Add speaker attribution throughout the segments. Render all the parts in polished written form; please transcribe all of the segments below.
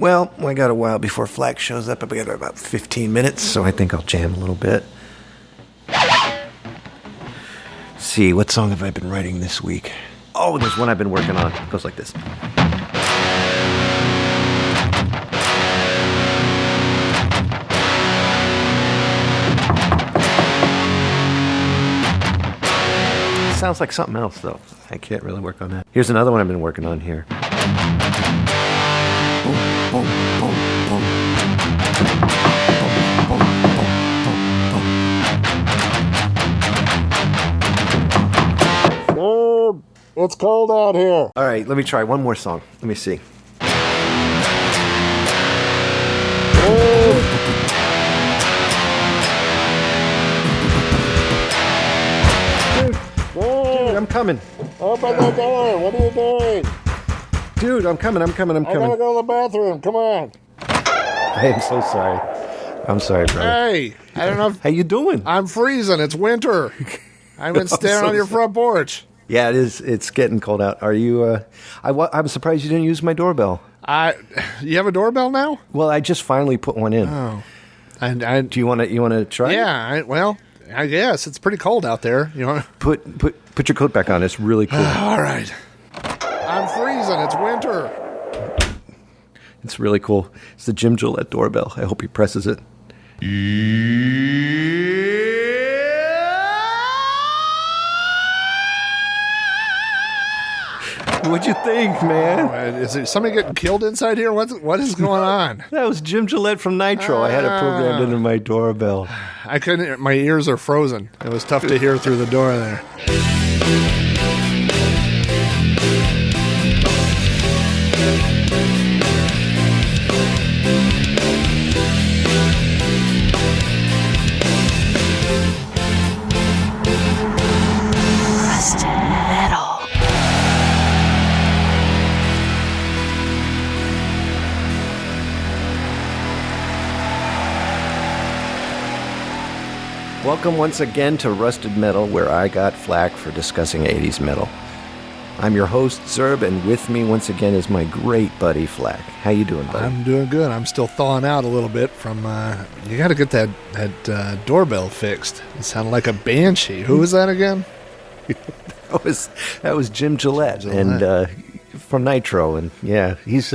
Speaker 1: Well, I got a while before Flack shows up, but we got about 15 minutes, so I think I'll jam a little bit. See, what song have I been writing this week? Oh, there's one I've been working on. It goes like this. Sounds like something else, though. I can't really work on that. Here's another one I've been working on here. Boom, boom, boom, boom.
Speaker 2: Dude, it's cold out here.
Speaker 1: All right, let me try one more song. Let me see. Dude, I'm coming.
Speaker 2: Open the door. What are you doing?
Speaker 1: Dude, I'm coming.
Speaker 2: I gotta go to the bathroom. Come on.
Speaker 1: I am so sorry. I'm sorry, brother.
Speaker 2: Hey, I don't know if...
Speaker 1: How you doing?
Speaker 2: I'm freezing. It's winter. I've been standing on your front porch.
Speaker 1: Yeah, it is. It's getting cold out. Are you, I'm surprised you didn't use my doorbell.
Speaker 2: You have a doorbell now?
Speaker 1: Well, I just finally put one in.
Speaker 2: Oh.
Speaker 1: Do you want to try?
Speaker 2: Yeah, I guess. It's pretty cold out there. You know,
Speaker 1: Put your coat back on. It's really cool.
Speaker 2: All right. I'm freezing. It's winter.
Speaker 1: It's really cool. It's the Jim Gillette doorbell. I hope he presses it. What'd you think, man?
Speaker 2: Is there somebody getting killed inside here? What is going on?
Speaker 1: That was Jim Gillette from Nitro. I had it programmed into my doorbell.
Speaker 2: I couldn't. My ears are frozen. It was tough to hear through the door there.
Speaker 1: Welcome once again to Rusted Metal, where I got flack for discussing 80s metal. I'm your host, Zerb, and with me once again is my great buddy, Flack. How you doing, buddy?
Speaker 2: I'm doing good. I'm still thawing out a little bit from... you got to get that doorbell fixed. It sounded like a banshee. Who was that again?
Speaker 1: that was Jim Gillette. And from Nitro, and yeah, he's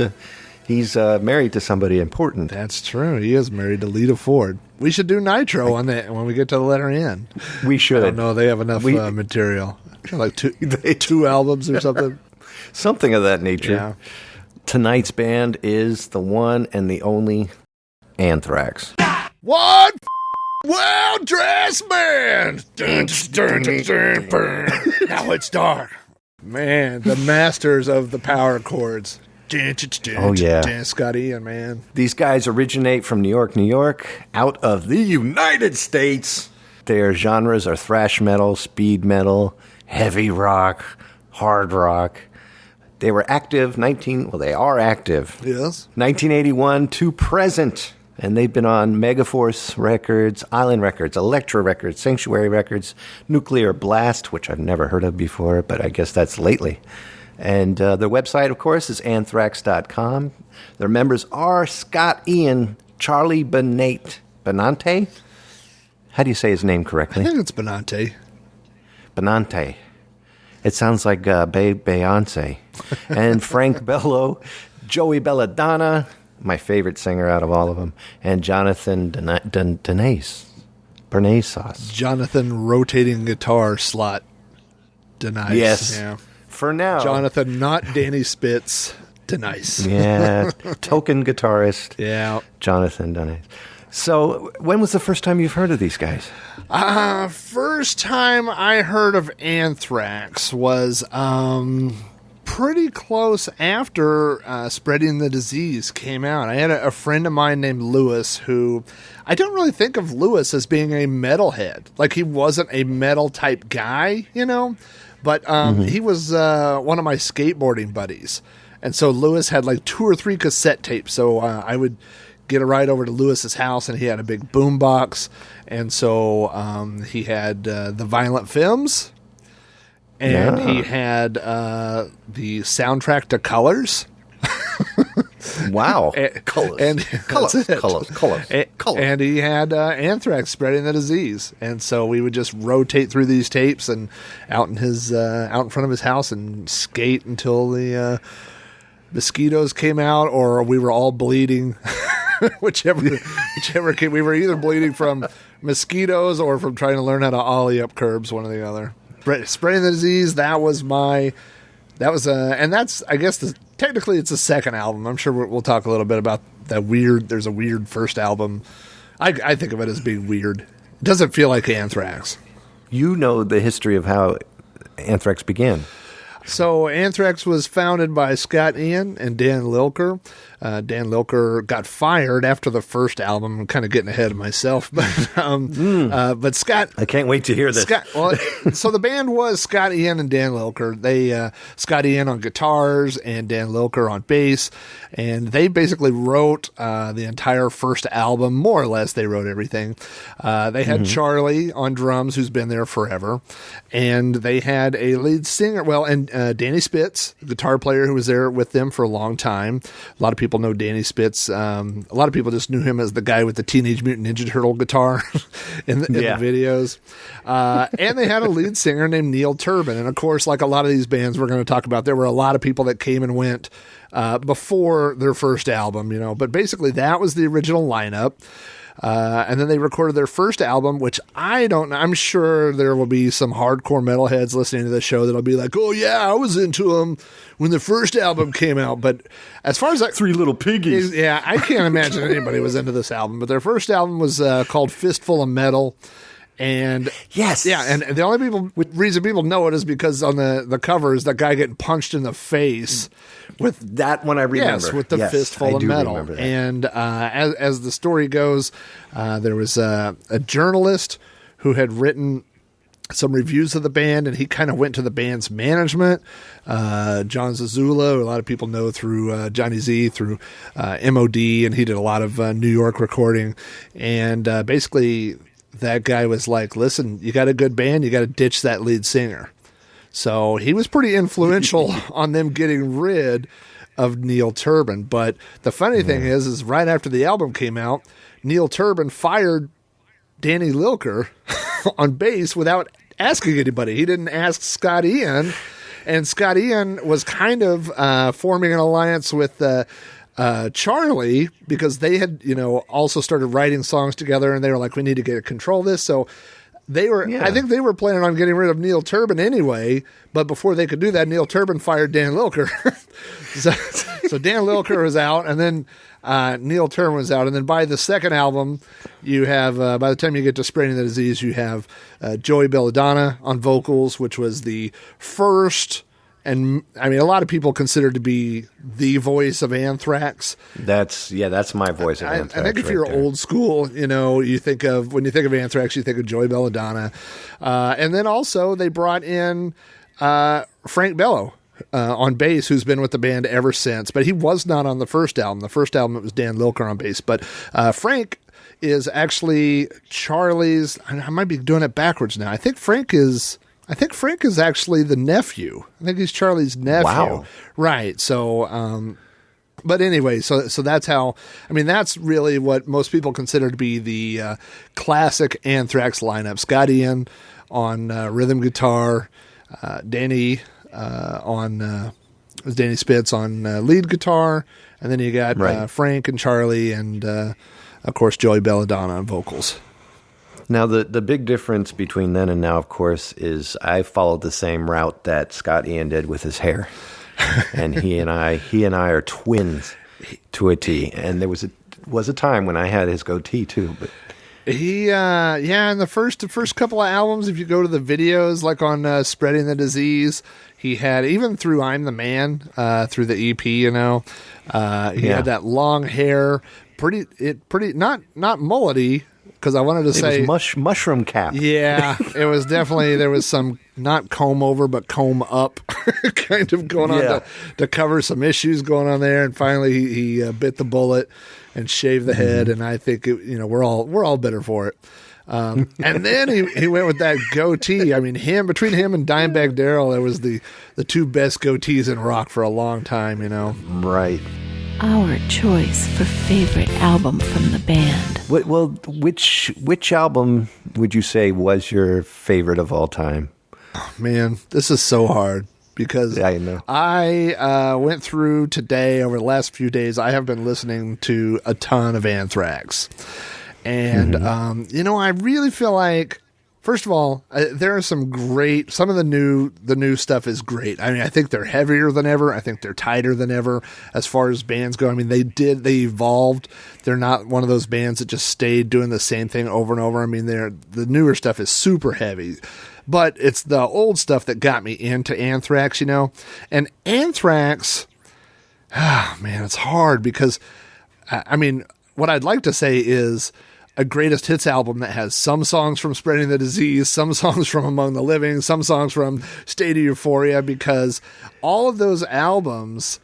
Speaker 1: married to somebody important.
Speaker 2: That's true. He is married to Lita Ford. We should do Nitro on that when we get to the letter N.
Speaker 1: We should.
Speaker 2: I don't know. They have enough material. Like two albums or something.
Speaker 1: Something of that nature.
Speaker 2: Yeah.
Speaker 1: Tonight's band is the one and the only Anthrax.
Speaker 2: What? Well-dressed man. Dun, dun, dun, dun, dun. Now it's dark. Man, the masters of the power chords.
Speaker 1: Oh, yeah.
Speaker 2: Scotty and man.
Speaker 1: These guys originate from New York, out of the United States. Their genres are thrash metal, speed metal, heavy rock, hard rock. They were active they are active.
Speaker 2: Yes.
Speaker 1: 1981 to present. And they've been on Megaforce Records, Island Records, Elektra Records, Sanctuary Records, Nuclear Blast, which I've never heard of before, but I guess that's lately. And their website, of course, is anthrax.com. Their members are Scott Ian, Charlie Benante. How do you say his name correctly?
Speaker 2: I think it's Benante.
Speaker 1: Benante. It sounds like Beyonce. And Frank Bello, Joey Belladonna, my favorite singer out of all of them, and Jonathan Bernays.
Speaker 2: Jonathan rotating guitar slot. Denies.
Speaker 1: Yes.
Speaker 2: Yeah.
Speaker 1: For now.
Speaker 2: Jonathan, not Danny Spitz. Denice.
Speaker 1: Yeah. Token guitarist.
Speaker 2: Yeah.
Speaker 1: Jonathan Denice. So, when was the first time you've heard of these guys?
Speaker 2: First time I heard of Anthrax was pretty close after Spreading the Disease came out. I had a friend of mine named Lewis who... I don't really think of Lewis as being a metalhead. Like, he wasn't a metal type guy, you know? But he was one of my skateboarding buddies. And so Lewis had like 2 or 3 cassette tapes. So I would get a ride over to Lewis's house, and he had a big boom box. And so he had the Violent Femmes, and he had the soundtrack to Colors.
Speaker 1: Wow.
Speaker 2: Colors.
Speaker 1: Colors.
Speaker 2: And he had anthrax spreading the disease. And so we would just rotate through these tapes and out in front of his house and skate until the mosquitoes came out, or we were all bleeding. whichever came. We were either bleeding from mosquitoes or from trying to learn how to ollie up curbs, one or the other. Spreading the disease, and that's, I guess, technically it's the second album. I'm sure we'll talk a little bit about that weird. There's a weird first album. I think of it as being weird. It doesn't feel like Anthrax.
Speaker 1: You know the history of how Anthrax began.
Speaker 2: So Anthrax was founded by Scott Ian and Dan Lilker. Dan Lilker got fired after the first album. I'm kind of getting ahead of myself, but Scott.
Speaker 1: I can't wait to hear this.
Speaker 2: So the band was Scott Ian and Dan Lilker. They Scott Ian on guitars and Dan Lilker on bass, and they basically wrote the entire first album, more or less. They wrote everything. They had Charlie on drums, who's been there forever, and they had a lead singer. And Danny Spitz, the guitar player who was there with them for a long time. A lot of people know Danny Spitz. A lot of people just knew him as the guy with the Teenage Mutant Ninja Turtle guitar in the videos. And they had a lead singer named Neil Turbin. And of course, like a lot of these bands we're going to talk about, there were a lot of people that came and went before their first album, But basically, that was the original lineup. And then they recorded their first album, which I don't know. I'm sure there will be some hardcore metalheads listening to the show that'll be like, oh, yeah, I was into them when the first album came out. But as far as
Speaker 1: Three Little Piggies.
Speaker 2: Yeah, I can't imagine anybody was into this album. But their first album was called Fistful of Metal. And
Speaker 1: yes,
Speaker 2: yeah, and the only reason people know it is because on the cover is that guy getting punched in the face with
Speaker 1: that one. I remember,
Speaker 2: yes, with the fistful of metal. And as the story goes, there was a journalist who had written some reviews of the band, and he kind of went to the band's management, John Zazula, who a lot of people know through Johnny Z, through MOD, and he did a lot of New York recording, and basically. That guy was like, listen, you got a good band, you got to ditch that lead singer. So he was pretty influential on them getting rid of Neil Turbin. But the funny thing is right after the album came out, Neil Turbin fired Danny Lilker on bass without asking anybody. He didn't ask Scott Ian. And Scott Ian was kind of forming an alliance with Charlie, because they had, also started writing songs together, and they were like, we need to get control of this. So they were, I think they were planning on getting rid of Neil Turbin anyway, but before they could do that, Neil Turbin fired Dan Lilker. so Dan Lilker was out, and then Neil Turbin was out. And then by the second album, you have, by the time you get to Spreading the Disease, you have Joey Belladonna on vocals, which was the first. And I mean, a lot of people consider to be the voice of Anthrax.
Speaker 1: That's my voice of Anthrax.
Speaker 2: I think if you're old school, you think of, when you think of Anthrax, you think of Joey Belladonna. And then also they brought in Frank Bello on bass, who's been with the band ever since. But he was not on the first album. The first album, it was Dan Lilker on bass. But Frank is actually Charlie's, I might be doing it backwards now. I think Frank is actually the nephew. I think he's Charlie's nephew.
Speaker 1: Wow.
Speaker 2: Right. So, but anyway, so that's how, that's really what most people consider to be the classic Anthrax lineup. Scott Ian on rhythm guitar, Danny Spitz on lead guitar, and then you got Frank and Charlie and, of course, Joey Belladonna on vocals.
Speaker 1: Now, the big difference between then and now, of course, is I followed the same route that Scott Ian did with his hair, and he and I are twins to a T. And there was a time when I had his goatee too. But
Speaker 2: he, in the first couple of albums, if you go to the videos, like on Spreading the Disease, he had, even through I'm the Man, through the EP, he had that long hair, pretty not mullety. Because I wanted to say
Speaker 1: it was mushroom cap.
Speaker 2: Yeah, it was definitely, there was some not comb over but comb up kind of going on to cover some issues going on there. And finally he bit the bullet and shaved the head. And I think we're all better for it. And then he went with that goatee. I mean, between him and Dimebag Darrell, there was the two best goatees in rock for a long time.
Speaker 1: Right.
Speaker 3: our choice for favorite album from the band.
Speaker 1: Which album would you say was your favorite of all time?
Speaker 2: Man, this is so hard because
Speaker 1: I know.
Speaker 2: I went through today, over the last few days, I have been listening to a ton of Anthrax. And, I really feel like, first of all, there are some of the new stuff is great. I mean, I think they're heavier than ever. I think they're tighter than ever as far as bands go. I mean, they evolved. They're not one of those bands that just stayed doing the same thing over and over. I mean, the newer stuff is super heavy. But it's the old stuff that got me into Anthrax, And Anthrax, man, it's hard because, what I'd like to say is a greatest hits album that has some songs from Spreading the Disease, some songs from Among the Living, some songs from State of Euphoria, because all of those albums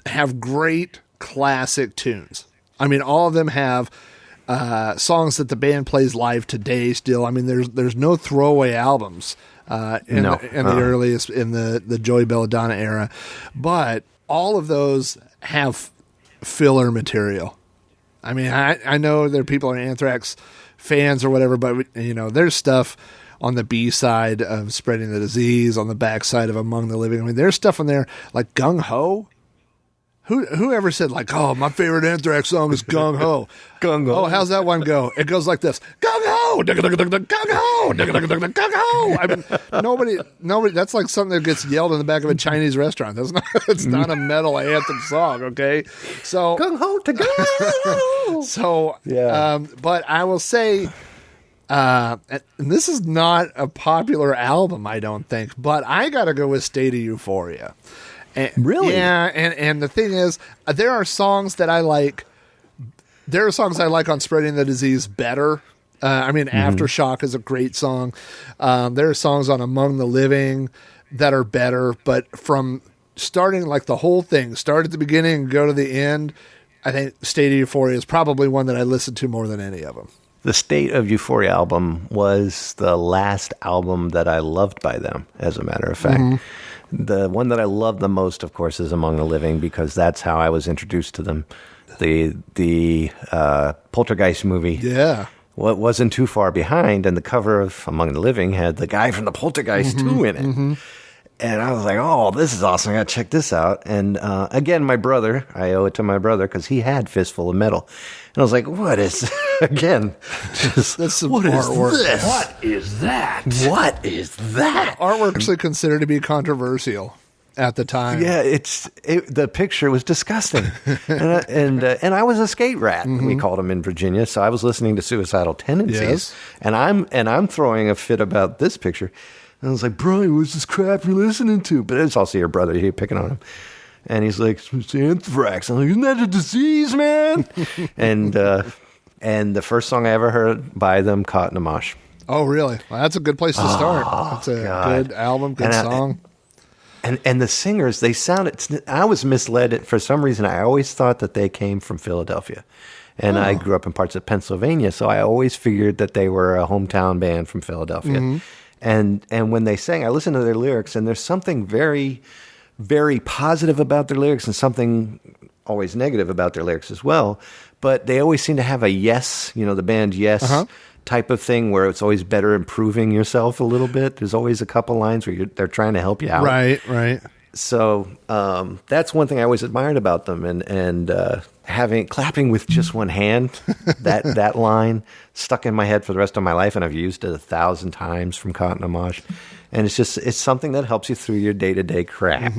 Speaker 2: have great classic tunes. I mean, all of them have songs that the band plays live today still. I mean, there's no throwaway albums in the earliest, in the Joey Belladonna era, but all of those have filler material. I mean, I know there are people who are Anthrax fans or whatever, but there's stuff on the B side of Spreading the Disease, on the back side of Among the Living. I mean, there's stuff on there like Gung Ho. Whoever said like, oh, my favorite Anthrax song is Gung Ho?
Speaker 1: Gung Ho.
Speaker 2: Oh, how's that one go? It goes like this: Gung Ho, Gung Ho, Gung Ho. I mean, nobody. That's like something that gets yelled in the back of a Chinese restaurant. That's not. It's not a metal anthem song. Okay, so
Speaker 1: Gung Ho to go.
Speaker 2: So
Speaker 1: yeah.
Speaker 2: But I will say, and this is not a popular album, I don't think, but I got to go with State of Euphoria.
Speaker 1: Really?
Speaker 2: Yeah, and the thing is, there are songs that I like. There are songs I like on Spreading the Disease better. Aftershock is a great song. There are songs on Among the Living that are better, but from starting like the whole thing, start at the beginning and go to the end, I think State of Euphoria is probably one that I listen to more than any of them.
Speaker 1: The State of Euphoria album was the last album that I loved by them, as a matter of fact. Mm-hmm. The one that I love the most, of course, is Among the Living, because that's how I was introduced to them. The Poltergeist movie.
Speaker 2: Yeah.
Speaker 1: Well, wasn't too far behind, and the cover of Among the Living had the guy from the Poltergeist 2 in it. Mm-hmm. And I was like, oh, this is awesome. I got to check this out. And again, my brother, I owe it to my brother, because he had Fistful of Metal. And I was like, what is, again, just,
Speaker 2: that's some
Speaker 1: what
Speaker 2: artwork.
Speaker 1: Is this?
Speaker 4: What is that?
Speaker 1: What is that?
Speaker 2: Artwork's actually considered to be controversial at the time.
Speaker 1: Yeah, the picture was disgusting. and I was a skate rat, we called him in Virginia, so I was listening to Suicidal Tendencies.
Speaker 2: Yes.
Speaker 1: And I'm throwing a fit about this picture. And I was like, bro, what's this crap you're listening to? But it's also your brother. You're picking on him. And he's like, it's Anthrax. I'm like, isn't that a disease, man? and the first song I ever heard by them, Caught in a Mosh.
Speaker 2: Oh, really? Well, that's a good place to start. That's a good album, good song.
Speaker 1: And the singers, they sounded... I was misled. For some reason, I always thought that they came from Philadelphia. And I grew up in parts of Pennsylvania, so I always figured that they were a hometown band from Philadelphia. Mm-hmm. And when they sang, I listened to their lyrics, and there's something very, very positive about their lyrics and something always negative about their lyrics as well. But they always seem to have a Yes, the band Yes type of thing, where it's always better improving yourself a little bit. There's always a couple lines where they're trying to help you out.
Speaker 2: Right.
Speaker 1: So that's one thing I always admired about them, and clapping with just one hand, that line stuck in my head for the rest of my life, and I've used it 1,000 times from Caught in a Mosh. And it's something that helps you through your day-to-day crap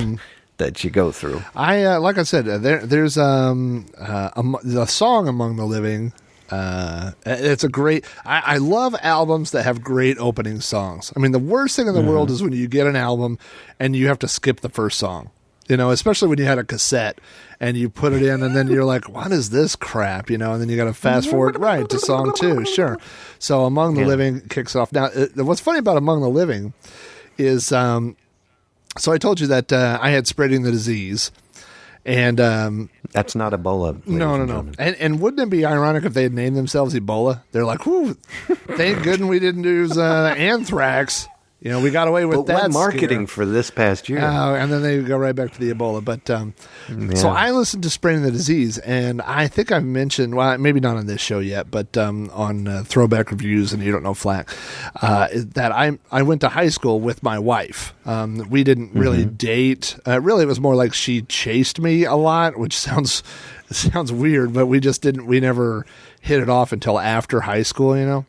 Speaker 1: that you go through.
Speaker 2: I like I said, there's the song Among the Living. It's a great. I love albums that have great opening songs. I mean, the worst thing in the world is when you get an album and you have to skip the first song. Especially when you had a cassette and you put it in, and then you're like, "What is this crap?" And then you got to fast forward right to song 2. Sure. So Among the Living kicks off. Now, what's funny about Among the Living is, so I told you that I had Spreading the Disease. And
Speaker 1: that's not Ebola.
Speaker 2: No. And wouldn't it be ironic if they had named themselves Ebola? They're like, "Whew, thank goodness we didn't use Anthrax." we got away with
Speaker 1: But
Speaker 2: that
Speaker 1: what marketing
Speaker 2: scare.
Speaker 1: for this past year?
Speaker 2: And then they go right back to the Ebola. But so I listened to Spreading the Disease, and I think I've mentioned, well, maybe not on this show yet, but on Throwback Reviews and You Don't Know Flack, that I went to high school with my wife. We didn't really date. Really, it was more like she chased me a lot, which sounds weird, but we never hit it off until after high school,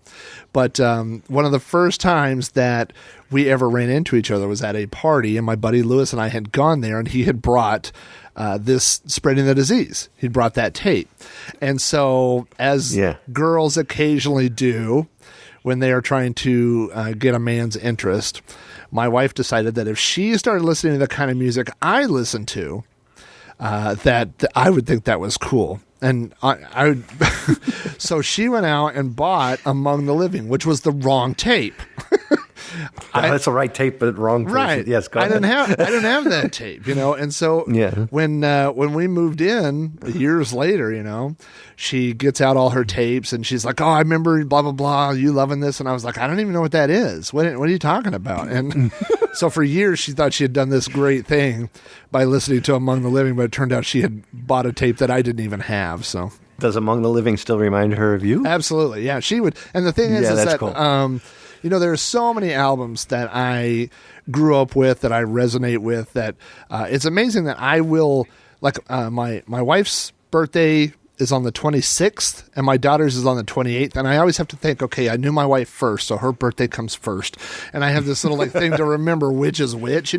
Speaker 2: But one of the first times that we ever ran into each other was at a party, and my buddy Lewis and I had gone there, and he had brought this Spreading the Disease. He'd brought that tape. And so, as girls occasionally do when they are trying to get a man's interest, my wife decided that if she started listening to the kind of music I listened to, that I would think that was cool. And I would, so she went out and bought Among the Living, which was the wrong tape.
Speaker 1: That's the right tape, but wrong person.
Speaker 2: Right.
Speaker 1: Yes, go ahead.
Speaker 2: I didn't have that tape, And so when we moved in years later, she gets out all her tapes and she's like, "Oh, I remember blah blah blah. You loving this?" And I was like, "I don't even know what that is. What are you talking about?" And so for years she thought she had done this great thing by listening to Among the Living, but it turned out she had bought a tape that I didn't even have. So
Speaker 1: does Among the Living still remind her of you?
Speaker 2: Absolutely, yeah. She would. And the thing is that
Speaker 1: cool.
Speaker 2: there are so many albums that I grew up with that I resonate with that it's amazing that I will, like my wife's birthday is on the 26th and my daughter's is on the 28th. And I always have to think, okay, I knew my wife first, so her birthday comes first. And I have this little thing to remember which is which,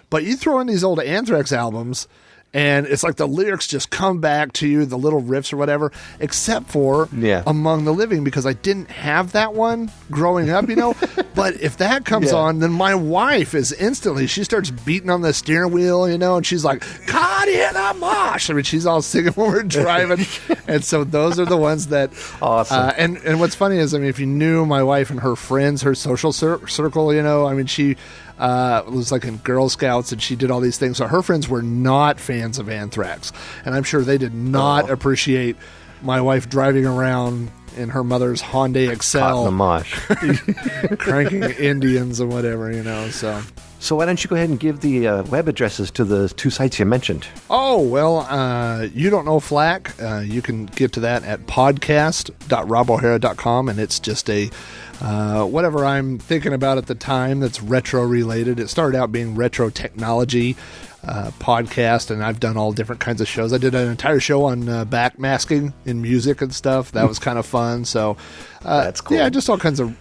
Speaker 2: But you throw in these old Anthrax albums, and it's like the lyrics just come back to you, the little riffs or whatever, except for Among the Living, because I didn't have that one growing up, But if that comes on, then my wife is instantly, she starts beating on the steering wheel, and she's like, "Caught in a mosh." I mean, she's all singing when we're driving. And so those are the ones that...
Speaker 1: Awesome.
Speaker 2: And what's funny is, if you knew my wife and her friends, her social circle, she... was like in Girl Scouts, and she did all these things. So her friends were not fans of Anthrax, and I'm sure they did not appreciate my wife driving around in her mother's Hyundai Excel,
Speaker 1: caught in the mosh,
Speaker 2: cranking Indians and whatever,
Speaker 1: So why don't you go ahead and give the web addresses to the two sites you mentioned?
Speaker 2: Oh, well, You Don't Know Flack. You can get to that at podcast.robohara.com, and it's just a whatever I'm thinking about at the time that's retro related. It started out being retro technology podcast, and I've done all different kinds of shows. I did an entire show on backmasking in music and stuff. That was kind of fun. So
Speaker 1: that's cool.
Speaker 2: Yeah, just all kinds of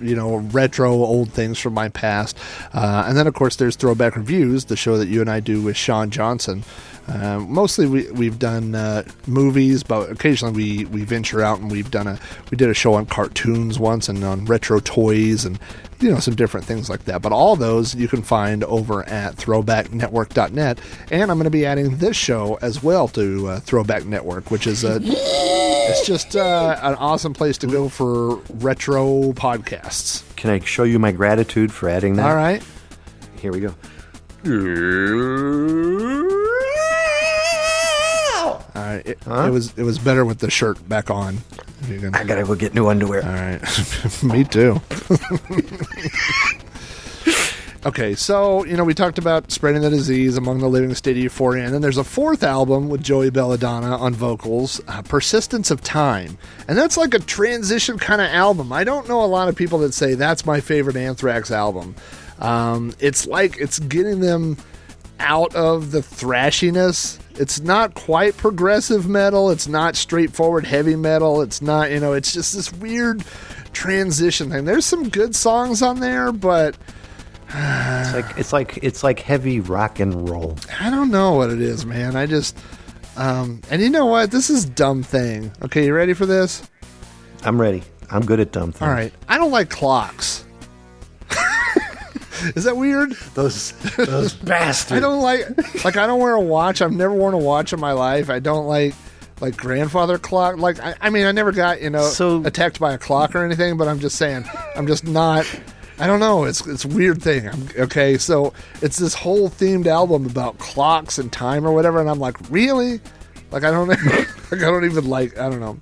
Speaker 2: retro old things from my past. And then of course there's Throwback Reviews, the show that you and I do with Sean Johnson. Mostly we've done movies, but occasionally we venture out and we did a show on cartoons once and on retro toys and some different things like that. But all those you can find over at throwbacknetwork.net, and I'm going to be adding this show as well to Throwback Network, which is it's just an awesome place to go for retro podcasts.
Speaker 1: Can I show you my gratitude for adding that?
Speaker 2: All right,
Speaker 1: here we go.
Speaker 2: All right, it was better with the shirt back on.
Speaker 1: I gotta go get new underwear.
Speaker 2: All right, me too. Okay, so we talked about Spreading the Disease, Among the Living, State of Euphoria, and then there's a fourth album with Joey Belladonna on vocals, Persistence of Time, and that's like a transition kind of album. I don't know a lot of people that say that's my favorite Anthrax album. It's like it's getting them out of the thrashiness. It's not quite progressive metal. It's not straightforward heavy metal. It's not, it's just this weird transition thing. There's some good songs on there, but
Speaker 1: it's like heavy rock and roll.
Speaker 2: I don't know what it is, man. I just and you know what? This is a dumb thing. Okay, you ready for this?
Speaker 1: I'm ready. I'm good at dumb things.
Speaker 2: All right. I don't like clocks. Is that weird?
Speaker 1: Those bastards.
Speaker 2: I don't like I don't wear a watch. I've never worn a watch in my life. I don't like grandfather clock. I mean, I never got, attacked by a clock or anything, but I'm just saying, I'm just not, I don't know. It's a weird thing. Okay. So it's this whole themed album about clocks and time or whatever. And I'm like, really? I don't even I don't know.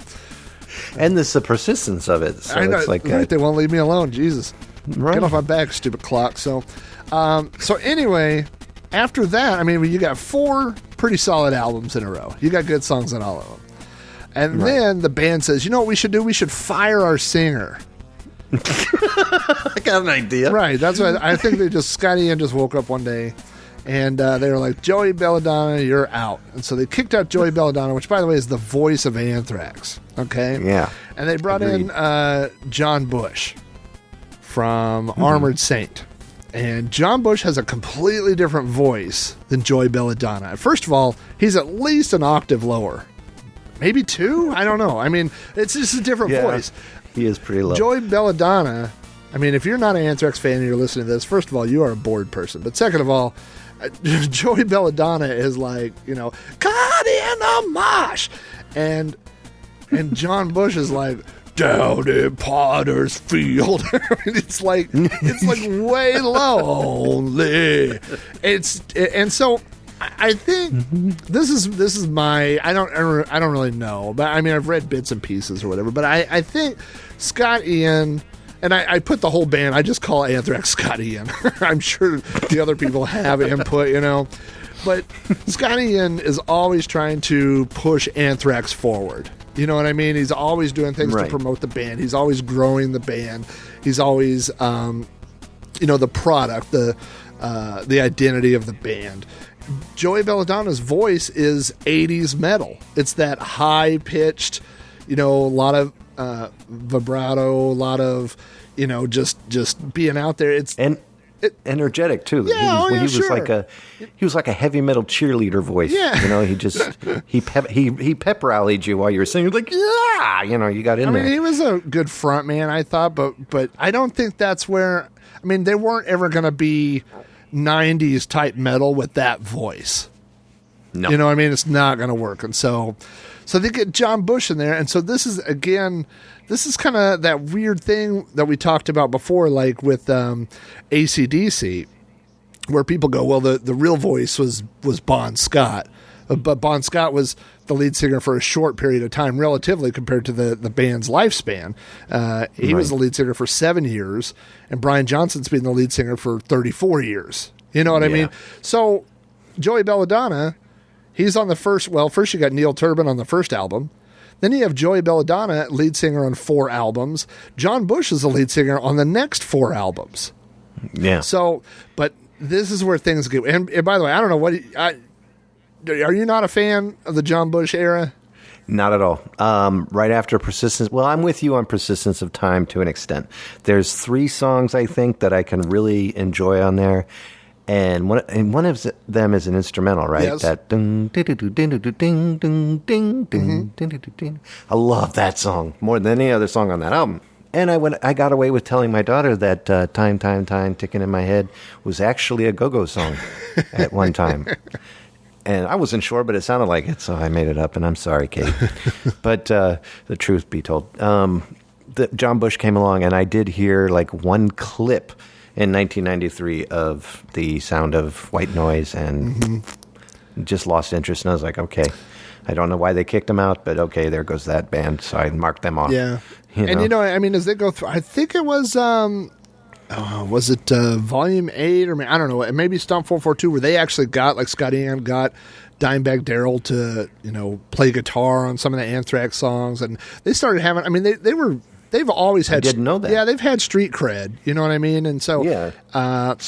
Speaker 1: And there's the persistence of it. So
Speaker 2: I know,
Speaker 1: it's like,
Speaker 2: right, they won't leave me alone. Jesus.
Speaker 1: Right.
Speaker 2: Get off my back, stupid clock. So anyway, after that, I mean, you got 4 pretty solid albums in a row. You got good songs on all of them. And then the band says, you know what we should do? We should fire our singer.
Speaker 1: I got an idea.
Speaker 2: Right. That's what I think. Scotty Ian just woke up one day and they were like, Joey Belladonna, you're out. And so they kicked out Joey Belladonna, which, by the way, is the voice of Anthrax. Okay?
Speaker 1: Yeah.
Speaker 2: And they brought in John Bush from Armored Saint. And John Bush has a completely different voice than Joey Belladonna. First of all, he's at least an octave lower. Maybe 2? I don't know. I mean, it's just a different voice.
Speaker 1: He is pretty low.
Speaker 2: Joey Belladonna, I mean, if you're not an Anthrax fan and you're listening to this, first of all, you are a bored person. But second of all, Joey Belladonna is like, caught in a mosh. And John Bush is like, down in Potter's Field. it's like way lonely. And so I think this is my I don't really know, but I mean I've read bits and pieces or whatever, but I think Scott Ian, and I put the whole band, I just call Anthrax Scott Ian. I'm sure the other people have input, but Scott Ian is always trying to push Anthrax forward. You know what I mean? He's always doing things to promote the band. He's always growing the band. He's always the product, the identity of the band. Joey Belladonna's voice is 80s metal. It's that high-pitched, a lot of vibrato, a lot of, just being out there. It's
Speaker 1: energetic too.
Speaker 2: Yeah,
Speaker 1: he was like a heavy metal cheerleader voice.
Speaker 2: Yeah.
Speaker 1: He pep rallied you while you were singing, like, yeah, you got in there.
Speaker 2: I mean, he was a good front man, I thought, but I don't think that's where. I mean, they weren't ever going to be 90s type metal with that voice.
Speaker 1: No.
Speaker 2: You know what I mean? It's not going to work. And so they get John Bush in there. And so this is kind of that weird thing that we talked about before, like with AC/DC, where people go, well, the real voice was Bon Scott. But Bon Scott was the lead singer for a short period of time, relatively, compared to the band's lifespan. He was the lead singer for 7 years, and Brian Johnson's been the lead singer for 34 years. You know what I mean? So Joey Belladonna, he's on the first you got Neil Turbin on the first album. Then you have Joey Belladonna, lead singer on 4 albums. John Bush is the lead singer on the next 4 albums.
Speaker 1: Yeah.
Speaker 2: So, but this is where things get... And by the way, I don't know are you not a fan of the John Bush era?
Speaker 1: Not at all. Right after Persistence... Well, I'm with you on Persistence of Time to an extent. There's 3 songs, I think, that I can really enjoy on there. And one of them is an instrumental, right?
Speaker 2: Yes.
Speaker 1: That ding, ding, ding, ding, ding, ding, ding, ding, ding, ding. I love that song more than any other song on that album. And I got away with telling my daughter that Time, Time, Time, Ticking in My Head was actually a go-go song at one time. And I wasn't sure, but it sounded like it, so I made it up, and I'm sorry, Kate. But the truth be told, John Bush came along, and I did hear like one clip in 1993 of the sound of White Noise, and just lost interest. And I was like, okay, I don't know why they kicked him out, but okay, there goes that band. So I marked them off.
Speaker 2: Yeah. I mean, as they go through, I think it was Volume 8 or I don't know, maybe Stomp 442, where they actually got, like Scott Ian got Dimebag Darrell to, play guitar on some of the Anthrax songs. And they started having, I mean, they've always had,
Speaker 1: I didn't know that.
Speaker 2: Yeah, they've had street cred, you know what I mean? And so,
Speaker 1: yeah.
Speaker 2: Well,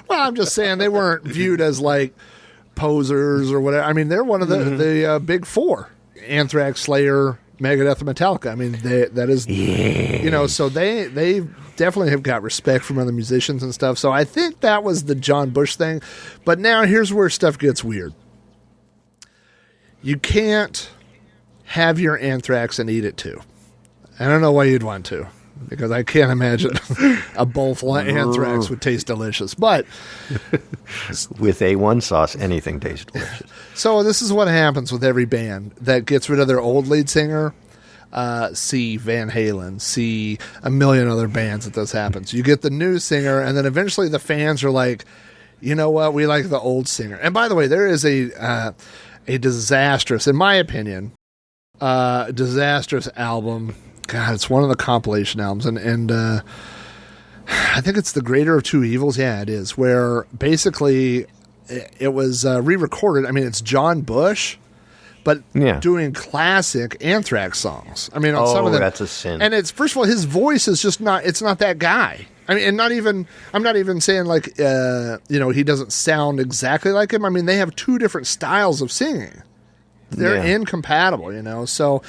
Speaker 2: I'm just saying they weren't viewed as like posers or whatever. I mean, they're one of the big 4, Anthrax, Slayer, Megadeth, and Metallica. I mean, that is, so they definitely have got respect from other musicians and stuff. So I think that was the John Bush thing. But now here's where stuff gets weird. You can't have your Anthrax and eat it too. I don't know why you'd want to, because I can't imagine a bowl full of Anthrax would taste delicious. But
Speaker 1: with A1 sauce, anything tastes delicious.
Speaker 2: So this is what happens with every band that gets rid of their old lead singer. See Van Halen, see a million other bands that this happens. You get the new singer, and then eventually the fans are like, you know what, we like the old singer. And by the way, there is a disastrous, in my opinion, disastrous album. God, it's one of the compilation albums, and I think it's The Greater of Two Evils. Yeah, it is. Where basically it was re-recorded. I mean, it's John Bush, but doing classic Anthrax songs. I mean, on some of them,
Speaker 1: that's a sin.
Speaker 2: And it's, first of all, his voice is just not. It's not that guy. I mean, and not even. I'm not even saying like he doesn't sound exactly like him. I mean, they have two different styles of singing. They're incompatible, So.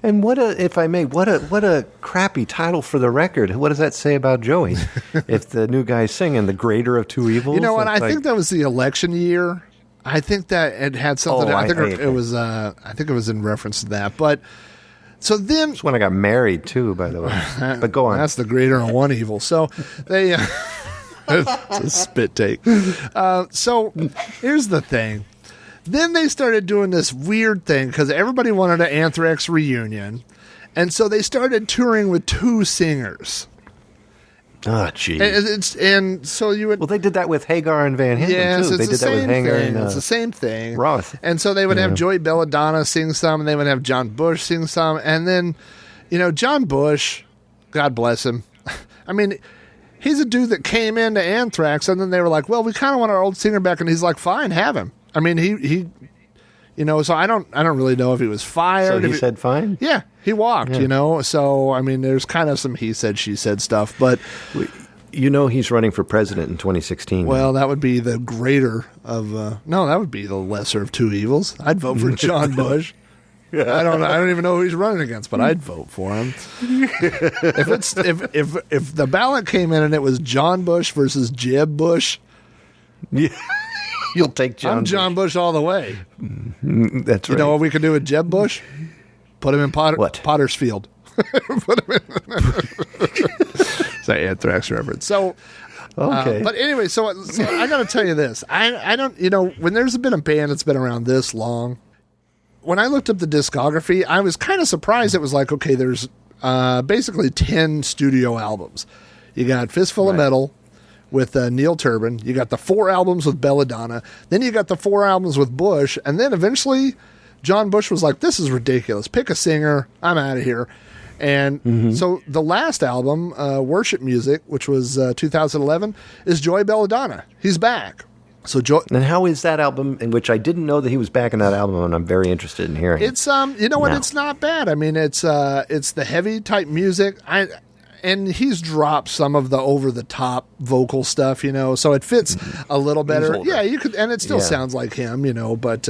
Speaker 1: And what a crappy title for the record. What does that say about Joey? If the new guy's singing "The Greater of Two Evils,"
Speaker 2: you know what? I think that was the election year. I think that it had something. I think it was. I think it was in reference to that. But so then,
Speaker 1: that's when I got married too. By the way, but go on.
Speaker 2: That's the greater of one evil. So they. It's a spit take. So here's the thing. Then they started doing this weird thing because everybody wanted an Anthrax reunion. And so they started touring with two singers.
Speaker 1: Oh, geez.
Speaker 2: And so you would...
Speaker 1: Well, they did that with Hagar and Van Halen, too. They did that with Hagar and
Speaker 2: it's the same thing.
Speaker 1: Roth.
Speaker 2: And so they would have Joey Belladonna sing some, and they would have John Bush sing some. And then, John Bush, God bless him. I mean... He's a dude that came into Anthrax, and then they were like, well, we kind of want our old singer back. And he's like, fine, have him. I mean, he so I don't really know if he was fired.
Speaker 1: So he said fine?
Speaker 2: Yeah, he walked, So, I mean, there's kind of some he said, she said stuff. But,
Speaker 1: he's running for president in 2016.
Speaker 2: Well, that would be the greater of, no, that would be the lesser of two evils. I'd vote for John Bush. I don't even know who he's running against, but I'd vote for him. If the ballot came in and it was John Bush versus Jeb Bush,
Speaker 1: you'll take John.
Speaker 2: I'm John Bush all the way.
Speaker 1: That's right.
Speaker 2: You know what we could do with Jeb Bush? Put him in Potter's Field. Put him in. It's an Anthrax reference. So.
Speaker 1: Okay.
Speaker 2: But anyway, so I got to tell you this. I don't. When there's been a band that's been around this long. When I looked up the discography, I was kind of surprised. It was like, okay, there's basically 10 studio albums. You got Fistful of Metal with Neil Turbin. You got the 4 albums with Belladonna. Then you got the 4 albums with Bush. And then eventually John Bush was like, this is ridiculous. Pick a singer. I'm out of here. And so the last album, Worship Music, which was 2011, is Joey Belladonna. He's back. So
Speaker 1: and how is that album? In which I didn't know that he was back in that album, and I'm very interested in hearing.
Speaker 2: It's what? It's not bad. I mean, it's the heavy type music. And he's dropped some of the over the top vocal stuff, so it fits a little better. Yeah, you could, and it still sounds like him, But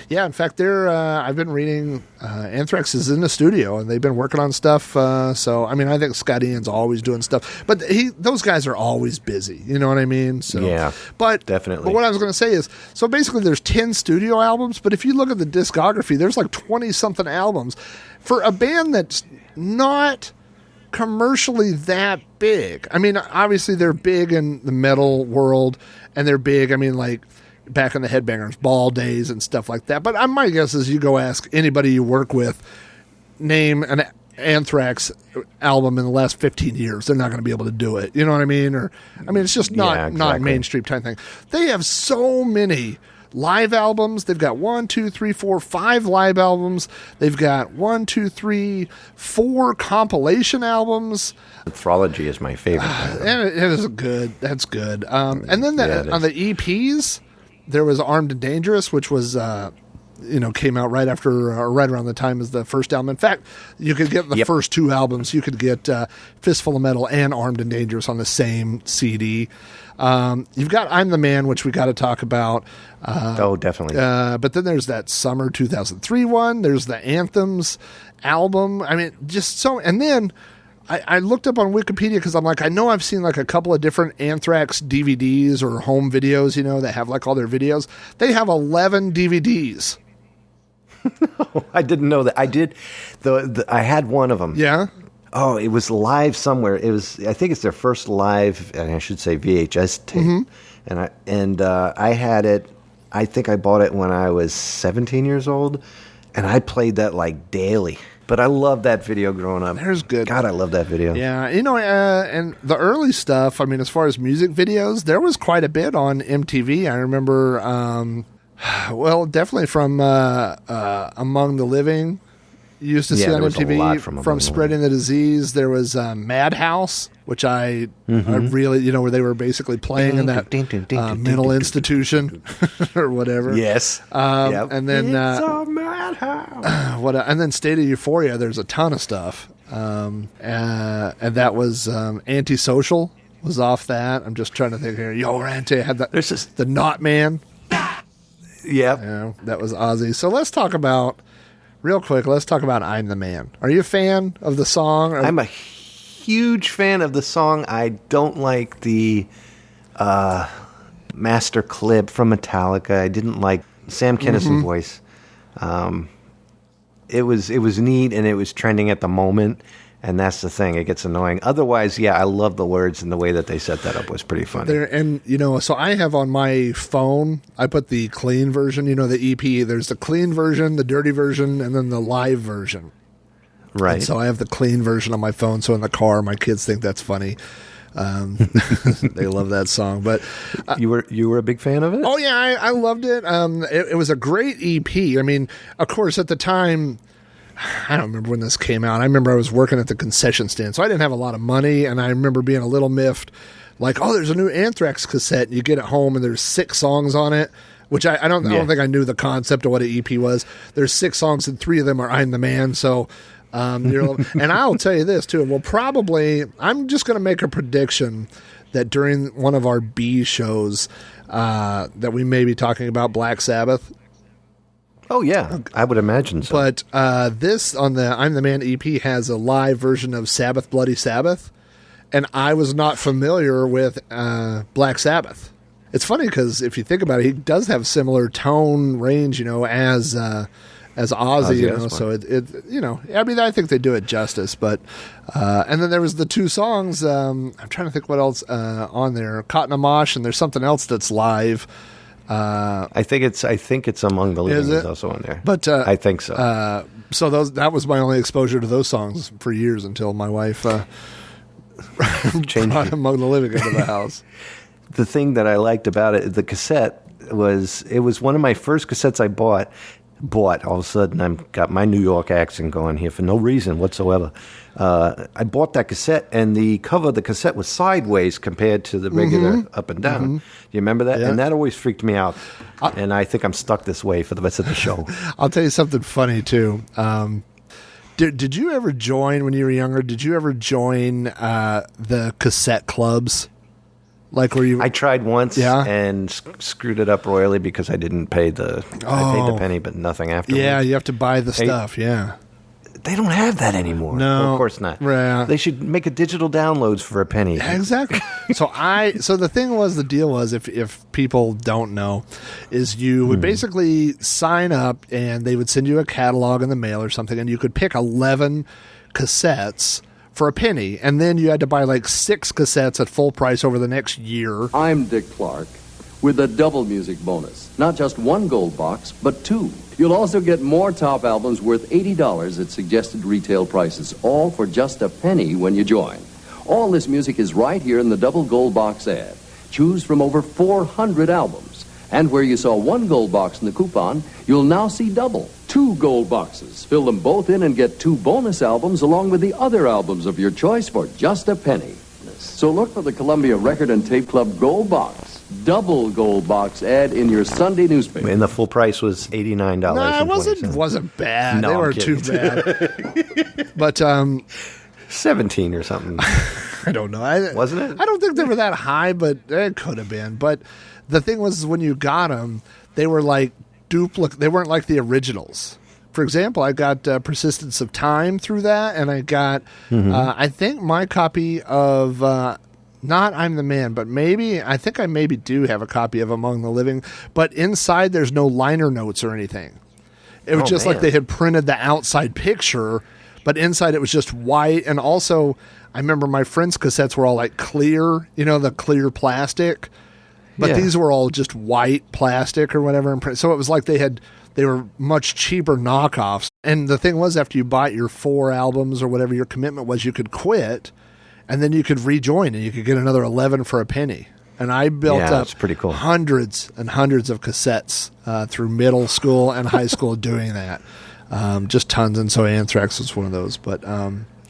Speaker 2: in fact, I've been reading Anthrax is in the studio and they've been working on stuff. So I mean, I think Scott Ian's always doing stuff, but those guys are always busy. You know what I mean? So
Speaker 1: yeah,
Speaker 2: but
Speaker 1: definitely.
Speaker 2: But what I was going to say is, so basically, there's 10 studio albums, but if you look at the discography, there's like 20 something albums for a band that's not commercially that big. I mean, obviously they're big in the metal world, and they're big, I mean, like back in the Headbangers Ball days and stuff like that. But my guess is you go ask anybody you work with, name an Anthrax album in the last 15 years, they're not going to be able to do it. You know what I mean? Or I mean, it's just not mainstream type thing. They have so many live albums. They've got 5 live albums. They've got 4 compilation albums.
Speaker 1: Anthology is my favorite.
Speaker 2: And it is good. That's good. And then on the EPs, there was Armed and Dangerous, which was came out right after or right around the time as the first album. In fact, you could get the first 2 albums. You could get Fistful of Metal and Armed and Dangerous on the same CD. You've got I'm the Man, which we got to talk about.
Speaker 1: Definitely.
Speaker 2: But then there's that summer 2003 one. There's the Anthems album. I mean, just so. And then I looked up on Wikipedia because I'm like, I know I've seen like a couple of different Anthrax DVDs or home videos, that have like all their videos. They have 11 DVDs.
Speaker 1: I didn't know that. I did. I had one of them.
Speaker 2: Yeah.
Speaker 1: Oh, it was live somewhere. It was. I think it's their first live, and I should say VHS tape. And I had it. I think I bought it when I was 17 years old, and I played that like daily. But I loved that video growing up.
Speaker 2: There's good.
Speaker 1: God, I love that video.
Speaker 2: Yeah, and the early stuff. I mean, as far as music videos, there was quite a bit on MTV. I remember. Well, definitely from Among the Living. you used to see
Speaker 1: Yeah,
Speaker 2: on
Speaker 1: there was a lot
Speaker 2: MTV
Speaker 1: from Among
Speaker 2: from
Speaker 1: the
Speaker 2: Spreading the Disease. There was Madhouse, which I really, where they were basically playing in that mental institution or whatever.
Speaker 1: Yes.
Speaker 2: And then
Speaker 1: It's a madhouse.
Speaker 2: and then State of Euphoria. There's a ton of stuff, and that was Antisocial was off that. I'm just trying to think here. Yo, Ranty had that.
Speaker 1: There's this.
Speaker 2: The Not Man.
Speaker 1: Yep.
Speaker 2: That was Ozzy. So let's talk about, real quick, I'm the Man. Are you a fan of the song?
Speaker 1: I'm a huge fan of the song. I don't like the master clip from Metallica. I didn't like Sam Kinison voice. It was neat, and it was trending at the moment. And that's the thing; it gets annoying. Otherwise, yeah, I love the words, and the way that they set that up was pretty funny.
Speaker 2: So I have on my phone, I put the clean version. The EP. There's the clean version, the dirty version, and then the live version.
Speaker 1: Right.
Speaker 2: And so I have the clean version on my phone. So in the car, my kids think that's funny. They love that song. But
Speaker 1: you were a big fan of it?
Speaker 2: Oh yeah, I loved it. It was a great EP. I mean, of course, at the time, I don't remember when this came out. I remember I was working at the concession stand, so I didn't have a lot of money, and I remember being a little miffed, like, oh, there's a new Anthrax cassette, and you get it home, and there's 6 songs on it, which I don't think I knew the concept of what an EP was. There's 6 songs, and 3 of them are I'm the Man, so... and I'll tell you this, too. Well, probably, I'm just going to make a prediction that during one of our B shows that we may be talking about Black Sabbath.
Speaker 1: Oh, yeah. I would imagine so.
Speaker 2: But this on the I'm the Man EP has a live version of Sabbath Bloody Sabbath, and I was not familiar with Black Sabbath. It's funny because if you think about it, he does have similar tone range, as Ozzy, so it I mean, I think they do it justice, but and then there was the 2 songs, I'm trying to think what else on there, Cotton Amash, and there's something else that's live.
Speaker 1: I think it's Among the Living is also on there.
Speaker 2: But
Speaker 1: I think so.
Speaker 2: So that was my only exposure to those songs for years until my wife
Speaker 1: changed
Speaker 2: brought Among the Living into the house.
Speaker 1: The thing that I liked about it, the cassette it was one of my first cassettes I bought. All of a sudden, I've got my New York accent going here for no reason whatsoever. I bought that cassette, and the cover of the cassette was sideways compared to the regular up and down. Do you remember that?
Speaker 2: Yeah.
Speaker 1: And that always freaked me out. And I think I'm stuck this way for the rest of the show.
Speaker 2: I'll tell you something funny, too. Did you ever join, when you were younger, the cassette clubs? Like where you?
Speaker 1: I tried once and screwed it up royally because I didn't pay I paid the penny, but nothing afterwards.
Speaker 2: Yeah, you have to buy the stuff. Yeah,
Speaker 1: they don't have that anymore.
Speaker 2: No,
Speaker 1: well, of course not.
Speaker 2: Yeah.
Speaker 1: They should make a digital downloads for a penny.
Speaker 2: Exactly. So the deal was, if people don't know, is you would basically sign up and they would send you a catalog in the mail or something, and you could pick 11 cassettes for a penny, and then you had to buy like 6 cassettes at full price over the next year.
Speaker 4: I'm Dick Clark with a double music bonus. Not just 1 gold box, but 2. You'll also get more top albums worth $80 at suggested retail prices, all for just a penny when you join. All this music is right here in the double gold box ad. Choose from over 400 albums. And where you saw 1 gold box in the coupon, you'll now see double. 2 gold boxes. Fill them both in and get 2 bonus albums along with the other albums of your choice for just a penny. So look for the Columbia Record and Tape Club Gold Box, double gold box ad in your Sunday newspaper.
Speaker 1: And the full price was $89.
Speaker 2: No, it wasn't bad.
Speaker 1: No,
Speaker 2: they
Speaker 1: I'm
Speaker 2: were
Speaker 1: kidding.
Speaker 2: too bad. But
Speaker 1: 17 or something.
Speaker 2: I don't know.
Speaker 1: Wasn't it?
Speaker 2: I don't think they were that high, but it could have been. But the thing was, when you got them, they were like duplicate. They weren't like the originals. For example, I got Persistence of Time through that, and I got, I think my copy of, not I'm the Man, but I think I maybe do have a copy of Among the Living, but inside there's no liner notes or anything. It was just like they had printed the outside picture, but inside it was just white, and also I remember my friends' cassettes were all like clear, the clear plastic, but these were all just white plastic or whatever. So it was like they were much cheaper knockoffs. And the thing was, after you bought your 4 albums or whatever your commitment was, you could quit, and then you could rejoin, and you could get another 11 for a penny. And I built up
Speaker 1: pretty cool.
Speaker 2: hundreds and hundreds of cassettes through middle school and high school doing that. just tons. And so Anthrax was one of those. But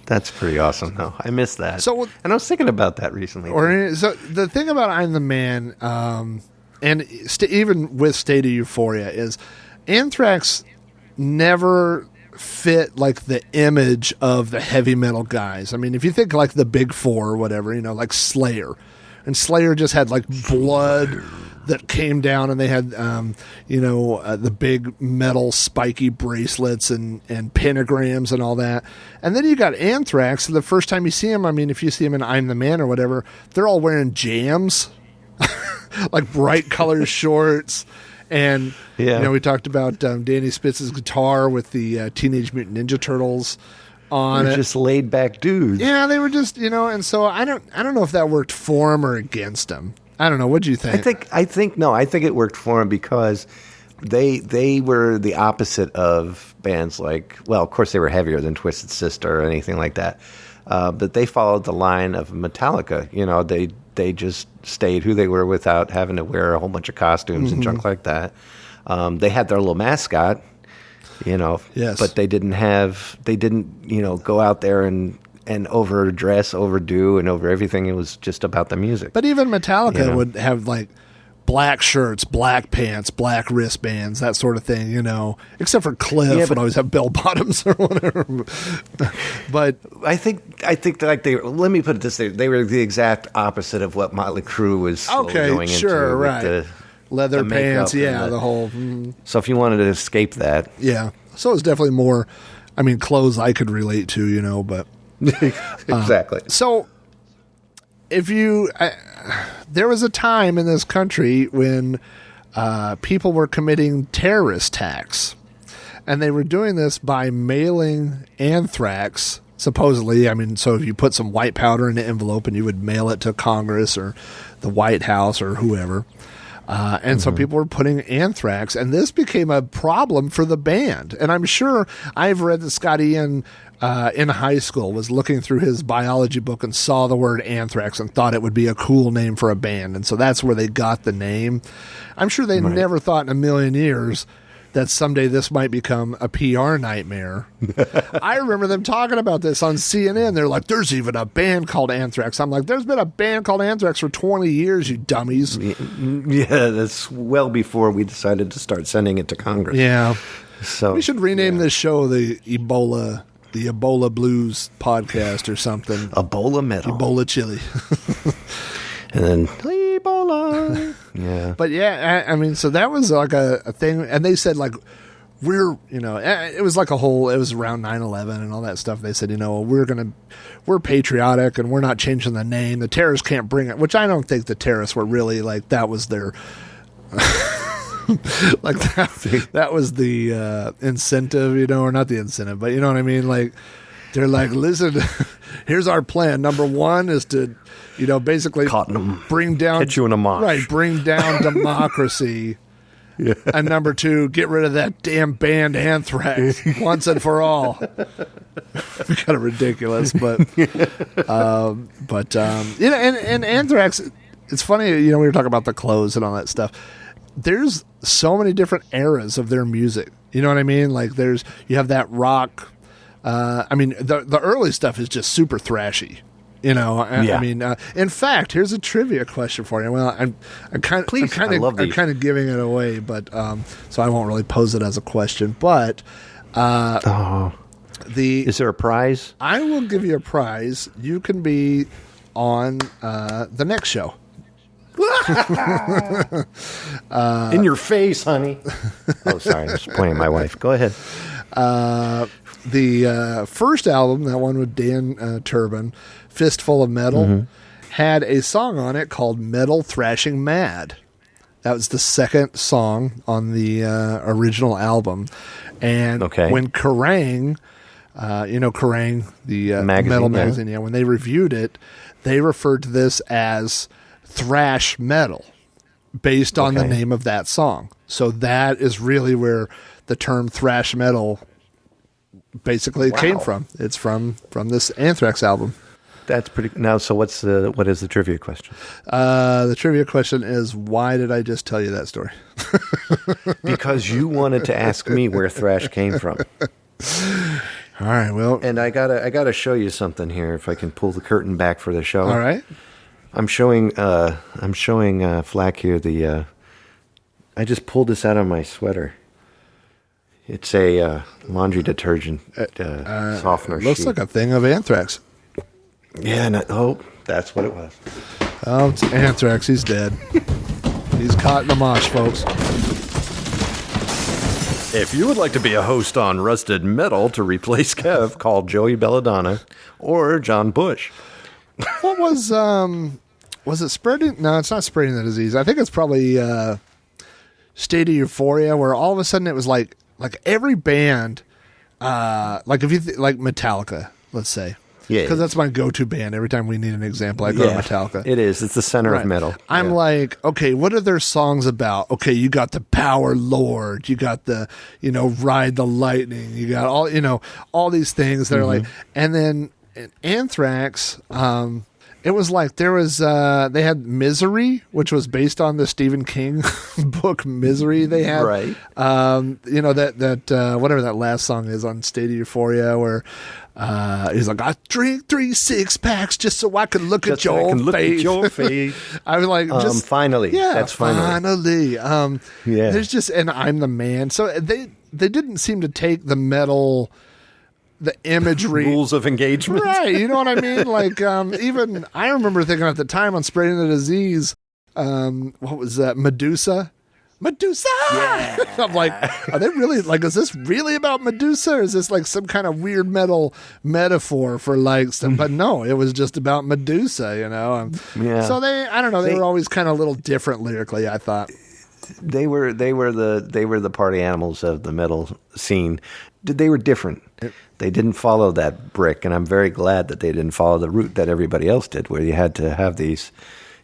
Speaker 1: That's pretty awesome. No, I missed that.
Speaker 2: So-
Speaker 1: and I was thinking about that recently.
Speaker 2: so the thing about I'm the Man, and even with State of Euphoria, is Anthrax never fit like the image of the heavy metal guys. I mean, if you think like the Big Four or whatever, like Slayer, and Slayer just had like blood that came down, and they had the big metal spiky bracelets and pentagrams and all that. And then you got Anthrax. The first time you see them, I mean, if you see them in I'm the Man or whatever, they're all wearing jams, like bright color shorts. And, we talked about Danny Spitz's guitar with the Teenage Mutant Ninja Turtles on it.
Speaker 1: Just laid back dudes.
Speaker 2: Yeah, they were just, and so I don't know if that worked for him or against him. I don't know. What do you think?
Speaker 1: I think it worked for him because they were the opposite of bands like, well, of course they were heavier than Twisted Sister or anything like that. But they followed the line of Metallica. They just stayed who they were without having to wear a whole bunch of costumes and junk like that. They had their little mascot,
Speaker 2: Yes.
Speaker 1: but they didn't go out there and overdress, overdo, and over everything. It was just about the music.
Speaker 2: But even Metallica would have like black shirts, black pants, black wristbands, that sort of thing, except for Cliff would always have bell bottoms or whatever. But
Speaker 1: I think like let me put it this way, they were the exact opposite of what Motley Crue was going into.
Speaker 2: Sure,
Speaker 1: with
Speaker 2: right.
Speaker 1: The
Speaker 2: leather
Speaker 1: makeup
Speaker 2: pants,
Speaker 1: and
Speaker 2: the whole.
Speaker 1: So if you wanted to escape that.
Speaker 2: Yeah. So it's definitely more, clothes I could relate to, but.
Speaker 1: Exactly.
Speaker 2: So if there was a time in this country when people were committing terrorist attacks, and they were doing this by mailing anthrax, supposedly. So if you put some white powder in an envelope and you would mail it to Congress or the White House or whoever. And so people were putting anthrax, and this became a problem for the band. And I'm sure I've read that Scott Ian in high school was looking through his biology book and saw the word anthrax and thought it would be a cool name for a band. And so that's where they got the name. I'm sure they never thought in a million years that someday this might become a PR nightmare. I remember them talking about this on CNN. They're like, there's even a band called Anthrax. I'm like, there's been a band called Anthrax for 20 years, you dummies.
Speaker 1: Yeah, that's well before we decided to start sending it to Congress.
Speaker 2: Yeah.
Speaker 1: So
Speaker 2: we should rename this show the Ebola Blues podcast or something.
Speaker 1: Ebola metal.
Speaker 2: Ebola chili.
Speaker 1: And then Ebola. Yeah.
Speaker 2: But yeah, so that was like a thing. And they said like, it was like it was around 9/11 and all that stuff. They said, we're patriotic and we're not changing the name. The terrorists can't bring it, which I don't think the terrorists were really like, that was their, like that was the incentive, or not the incentive, but you know what I mean? Like, they're like, listen, here's our plan. Number one is to, basically bring down,
Speaker 1: hit you in a mosh.
Speaker 2: Right, bring down democracy. Yeah. And number two, get rid of that damn band Anthrax once and for all. Kind of ridiculous, but and Anthrax. It's funny, we were talking about the clothes and all that stuff. There's so many different eras of their music. You know what I mean? Like you have that rock. The early stuff is just super thrashy. In fact, here's a trivia question for you. Well, I'm kind of giving it away, but so I won't really pose it as a question. But
Speaker 1: is there a prize?
Speaker 2: I will give you a prize. You can be on the next show.
Speaker 1: In your face, honey. Oh, sorry, I was pointing at my wife. Go ahead.
Speaker 2: The first album, that one with Dan Turbin, Fistful of Metal, had a song on it called Metal Thrashing Mad. That was the second song on the original album. And when Kerrang, Kerrang, the metal magazine, when they reviewed it, they referred to this as thrash metal based on the name of that song. So that is really where the term thrash metal basically came from. It's from this Anthrax album.
Speaker 1: That's pretty. Now, so what is the trivia question?
Speaker 2: The trivia question is, why did I just tell you that story?
Speaker 1: because you wanted to ask me where thrash came from.
Speaker 2: All right, well,
Speaker 1: And I gotta show you something here. If I can pull the curtain back for the show.
Speaker 2: all right.
Speaker 1: I'm showing Flack here the. I just pulled this out of my sweater. It's a laundry detergent softener.
Speaker 2: Looks
Speaker 1: sheet.
Speaker 2: like a thing of Anthrax.
Speaker 1: Yeah. That's what it was.
Speaker 2: Oh, it's Anthrax. He's dead. He's caught in the mosh, folks.
Speaker 1: If you would like to be a host on Rusted Metal to replace Kev, call Joey Belladonna or John Bush.
Speaker 2: What was it spreading? No, it's not spreading the disease. I think it's probably State of Euphoria, where all of a sudden it was like every band, like if you like Metallica, let's say.
Speaker 1: Yeah.
Speaker 2: Because that's my go-to band. Every time we need an example, I go to Metallica.
Speaker 1: It is. It's the center
Speaker 2: Right.
Speaker 1: of metal.
Speaker 2: I'm
Speaker 1: Yeah.
Speaker 2: like, okay, what are their songs about? Okay, you got the Power Lord, you got the, Ride the Lightning, you got all these things that are like, and then in Anthrax, it was like there was they had Misery, which was based on the Stephen King book Misery. They had
Speaker 1: Right.
Speaker 2: that whatever that last song is on State of Euphoria, where he's like, I drink 3 6-packs just so I can look at your face. I was like, just
Speaker 1: finally.
Speaker 2: yeah,
Speaker 1: That's finally.
Speaker 2: Yeah. There's just, and I'm the man. So they didn't seem to take the metal, the imagery.
Speaker 1: Rules of engagement.
Speaker 2: Right. You know what I mean? Like, even I remember thinking at the time on Spreading the Disease, what was that? Medusa. Yeah. I'm like, are they really, like, is this really about Medusa? Or is this like some kind of weird metal metaphor for like, but no, it was just about Medusa,
Speaker 1: Yeah.
Speaker 2: So I don't know, they were always kind of a little different lyrically, I thought.
Speaker 1: They were the party animals of the metal scene. They were different. They didn't follow that brick, and I'm very glad that they didn't follow the route that everybody else did, where you had to have these,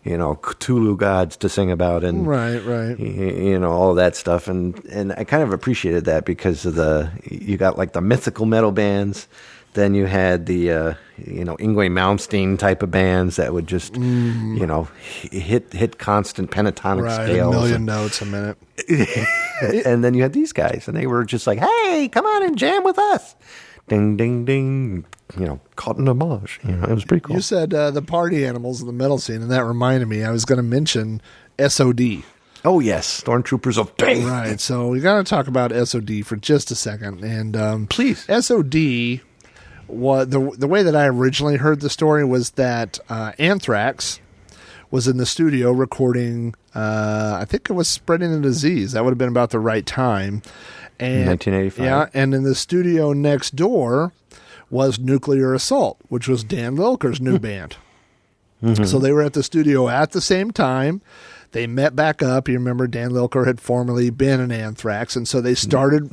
Speaker 1: Cthulhu gods to sing about, and
Speaker 2: Right.
Speaker 1: all of that stuff, and I kind of appreciated that because of you got like the mythical metal bands. Then you had the, Yngwie Malmsteen type of bands that would just, hit constant pentatonic
Speaker 2: Right.
Speaker 1: scales.
Speaker 2: A million notes a minute.
Speaker 1: And then you had these guys, and they were just like, hey, come on and jam with us. Ding, ding, ding. Caught in a mosh. It was pretty cool.
Speaker 2: You said the party animals of the metal scene, and that reminded me, I was going to mention SOD.
Speaker 1: Oh, yes. Stormtroopers of Death.
Speaker 2: Right. So we got to talk about SOD for just a second. And
Speaker 1: Please.
Speaker 2: SOD, the way that I originally heard the story was that Anthrax was in the studio recording, I think it was Spreading the Disease. That would have been about the right time. And
Speaker 1: 1985.
Speaker 2: Yeah, and in the studio next door was Nuclear Assault, which was Dan Lilker's new band. So they were at the studio at the same time. They met back up. You remember Dan Lilker had formerly been in Anthrax, and so they started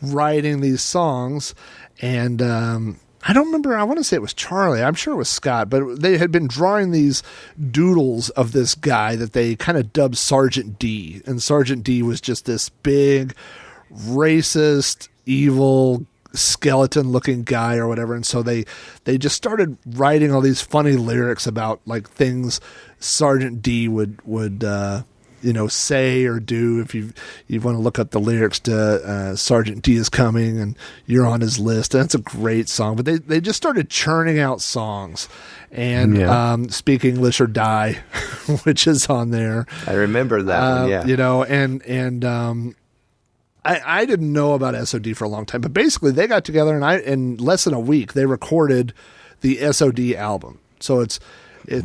Speaker 2: writing these songs. And I don't remember. I want to say it was Charlie. I'm sure it was Scott, but they had been drawing these doodles of this guy that they kind of dubbed Sergeant D. And Sergeant D was just this big, racist, evil, skeleton-looking guy or whatever. And so they just started writing all these funny lyrics about like things Sergeant D would say or do. If you want to look up the lyrics to Sergeant D is Coming and You're on His List, and that's a great song. But they just started churning out songs, and Speak English or Die, which is on there.
Speaker 1: I remember that one, yeah.
Speaker 2: I didn't know about SOD for a long time, but basically they got together and in less than a week they recorded the SOD album. So it's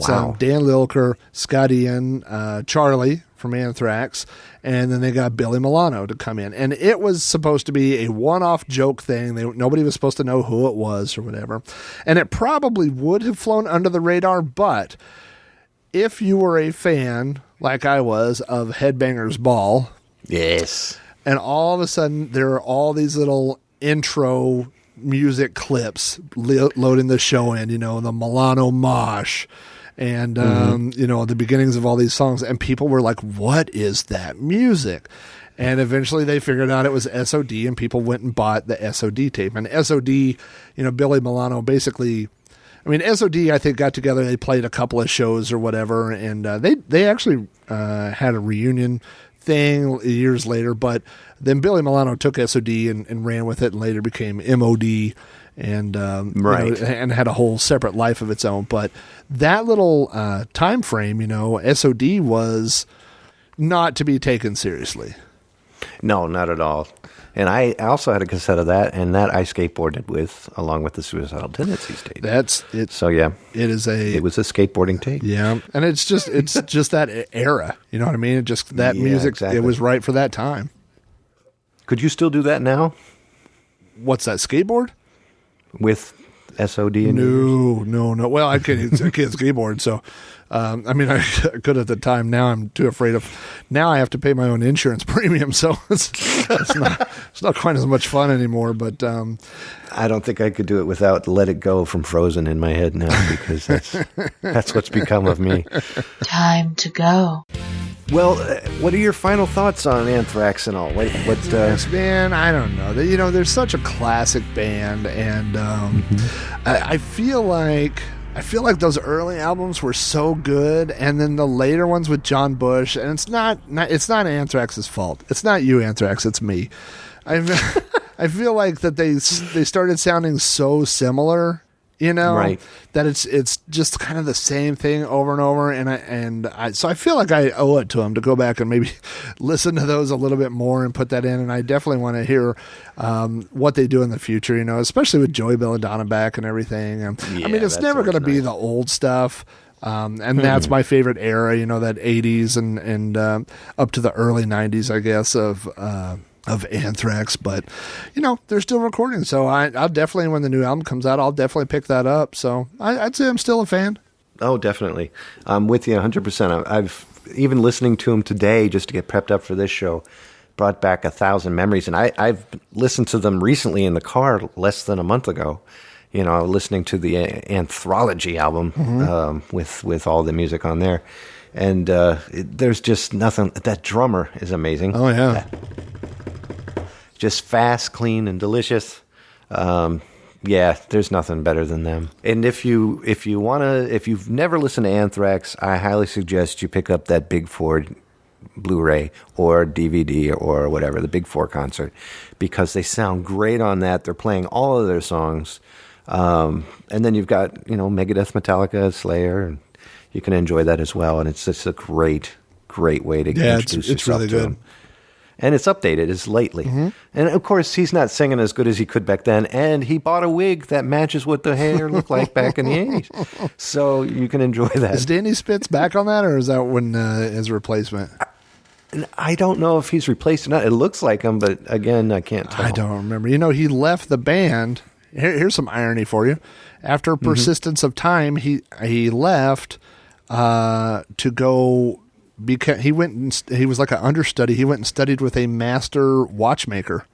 Speaker 1: Wow.
Speaker 2: Dan Lilker, Scott Ian, Charlie from Anthrax, and then they got Billy Milano to come in. And it was supposed to be a one-off joke thing. Nobody was supposed to know who it was or whatever. And it probably would have flown under the radar, but if you were a fan, like I was, of Headbangers Ball,
Speaker 1: Yes.
Speaker 2: and all of a sudden there are all these little intro music clips loading the show in, the Milano Mosh and, the beginnings of all these songs. And people were like, what is that music? And eventually they figured out it was SOD, and people went and bought the SOD tape. And SOD, Billy Milano basically, SOD, I think, got together. They played a couple of shows or whatever, and they actually had a reunion thing years later, but then Billy Milano took SOD and ran with it and later became MOD and
Speaker 1: Right.
Speaker 2: and had a whole separate life of its own. But that little time frame, SOD was not to be taken seriously.
Speaker 1: No, not at all. And I also had a cassette of that, and that I skateboarded with, along with the Suicidal Tendencies tape.
Speaker 2: That's it.
Speaker 1: So yeah,
Speaker 2: It is
Speaker 1: it was a skateboarding tape.
Speaker 2: Yeah, and it's just that era. You know what I mean? It just that
Speaker 1: Yeah,
Speaker 2: music.
Speaker 1: exactly.
Speaker 2: It was right for that time.
Speaker 1: Could you still do that now
Speaker 2: What's that, skateboard?
Speaker 1: with SOD? In yours?
Speaker 2: No. Well, I can't skateboard, so I could at the time. Now I'm too afraid of. Now I have to pay my own insurance premium, so it's not quite as much fun anymore. But
Speaker 1: I don't think I could do it without "Let It Go" from Frozen in my head now, because that's what's become of me.
Speaker 3: Time to go.
Speaker 1: Well, what are your final thoughts on Anthrax and all?
Speaker 2: Yes, man, I don't know. They're such a classic band, and I feel like those early albums were so good, and then the later ones with John Bush, and it's not Anthrax's fault. It's not you, Anthrax. It's me. I feel like that they started sounding so similar.
Speaker 1: Right.
Speaker 2: That it's just kind of the same thing over and over, so I feel like I owe it to them to go back and maybe listen to those a little bit more and put that in, and I definitely want to hear what they do in the future, especially with Joey Belladonna back and everything. It's
Speaker 1: that
Speaker 2: never going to
Speaker 1: sounds
Speaker 2: be
Speaker 1: nice.
Speaker 2: the old stuff. And that's my favorite era, that 80s and up to the early 90s, I guess, of Anthrax, but they're still recording, so I'll definitely, when the new album comes out, I'll definitely pick that up. So I'd say I'm still a fan.
Speaker 1: Oh, definitely. I'm with you 100%. I've even listening to them today just to get prepped up for this show brought back 1,000 memories, and I've listened to them recently in the car less than a month ago. Listening to the Anthology album with all the music on there, and there's just nothing. That drummer is amazing.
Speaker 2: Oh yeah.
Speaker 1: Just fast, clean, and delicious. There's nothing better than them. And if you've never listened to Anthrax, I highly suggest you pick up that Big Four Blu-ray or DVD or whatever, the Big Four concert, because they sound great on that. They're playing all of their songs. And then you've got, Megadeth, Metallica, Slayer, and you can enjoy that as well. And it's just a great way to introduce
Speaker 2: it's
Speaker 1: yourself
Speaker 2: really
Speaker 1: to
Speaker 2: good.
Speaker 1: them. And it's updated. It's lately. And of course, he's not singing as good as he could back then. And he bought a wig that matches what the hair looked like back in the 80s. So you can enjoy that.
Speaker 2: Is Danny Spitz back on that, or is that when his replacement?
Speaker 1: And I don't know if he's replaced or not. It looks like him, but again, I can't tell.
Speaker 2: I don't remember. He left the band. Here's some irony for you. After Persistence of Time, he left to go. Because he was like an understudy. He went and studied with a master watchmaker.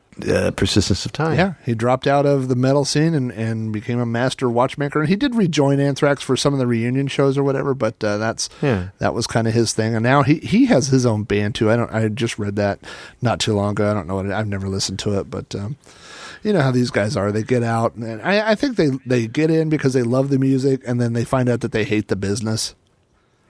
Speaker 1: Persistence of Time.
Speaker 2: Yeah, he dropped out of the metal scene and became a master watchmaker. And he did rejoin Anthrax for some of the reunion shows or whatever. But that was kind of his thing. And now he has his own band too. I just read that not too long ago. I don't know I've never listened to it, but you know how these guys are. They get out, and I think they get in because they love the music, and then they find out that they hate the business.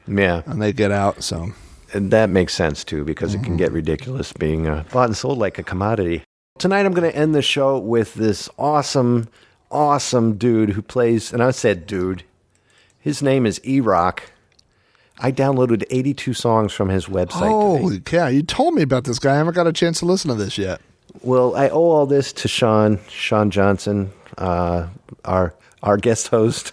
Speaker 1: Yeah.
Speaker 2: And they get out, so.
Speaker 1: And that makes sense, too, because it can get ridiculous being bought and sold like a commodity. Tonight I'm going to end the show with this awesome dude who plays, and I said dude, his name is E-Rock. I downloaded 82 songs from his website
Speaker 2: Holy cow, you told me about this guy. I haven't got a chance to listen to this yet.
Speaker 1: Well, I owe all this to Sean Johnson, our guest host.